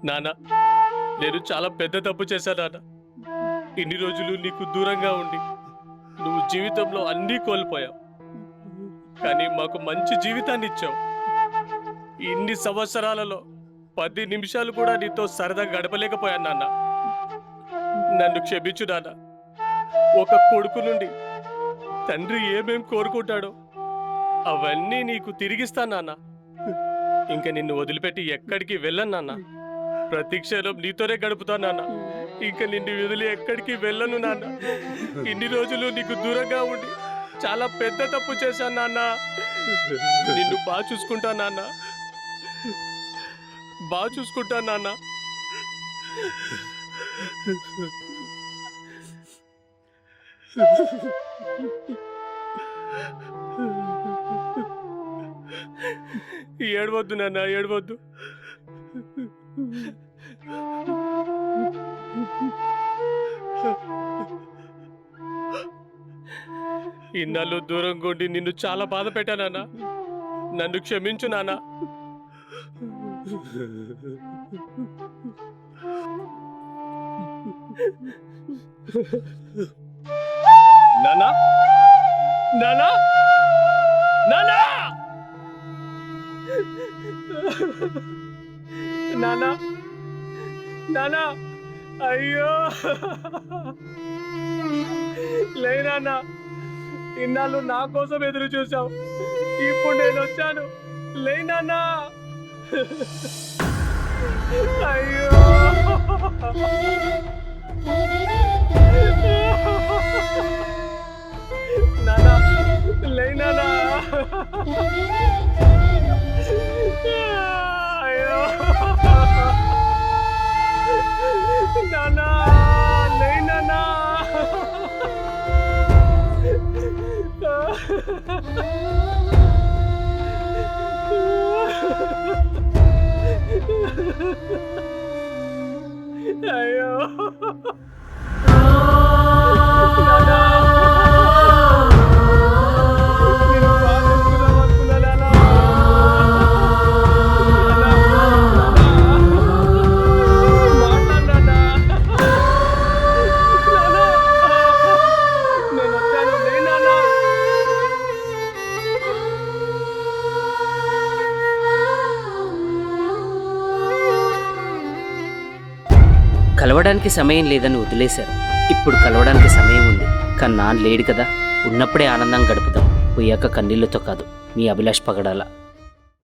నాన్న, నేను చాలా పెద్ద తప్పు చేశాను నాన్న. ఇన్ని రోజులు నీకు దూరంగా ఉండి నువ్వు జీవితంలో అన్నీ కోల్పోయావు, కానీ మాకు మంచి జీవితాన్ని ఇచ్చావు. ఇన్ని సంవత్సరాలలో 10 నిమిషాలు కూడా నీతో సరదాగా గడపలేకపోయాను నాన్న. నన్ను క్షమించు నాన్న. ఒక కొడుకు నుండి తండ్రి ఏమేం కోరుకుంటాడో అవన్నీ నీకు తిరిగిస్తాను నాన్న. ఇంక నిన్ను వదిలిపెట్టి ఎక్కడికి వెళ్ళను నాన్న. ప్రతి క్షణం నీతోనే గడుపుతాను నాన్న. ఇంక నిన్ను వదిలి ఎక్కడికి వెళ్ళను నాన్న. ఇన్ని రోజులు నీకు దూరంగా ఉండి చాలా పెద్ద తప్పు చేశాను నాన్న. నిన్ను బాగా చూసుకుంటాను నాన్న, బాగా చూసుకుంటాను నాన్న. ఏడవద్దు నాన్న, ఏడవద్దు. ఇన్నాళ్ళు దూరం కొండి నిన్ను చాలా బాధ పెట్టానన్నా. నన్ను క్షమించు నాన్న. నానా, నానా, నానా, నానా, నానా, అయ్యో లేనా. ఇన్నాళ్ళు నా కోసం ఎదురు చూసావు, ఇప్పుడు నేను వచ్చాను. లేనా. అయ్యో నానా, లేనా. అయ్యో నానా, లేనా. అయ్యో నానా, నేను బాధపడుతున్నాను అనుకున్నానా. మాట్లాడినా నేను వచ్చాను. లేనా. కలవడానికి సమయం లేదని వదిలేశారు. ఇప్పుడు కలవడానికి సమయం ఉంది, కానీ నాన్న లేడు కదా. ఉన్నప్పుడే ఆనందం గడుపుదాం, పోయాక కన్నీళ్లతో కాదు. మీ అభిలాష్ పగడాల.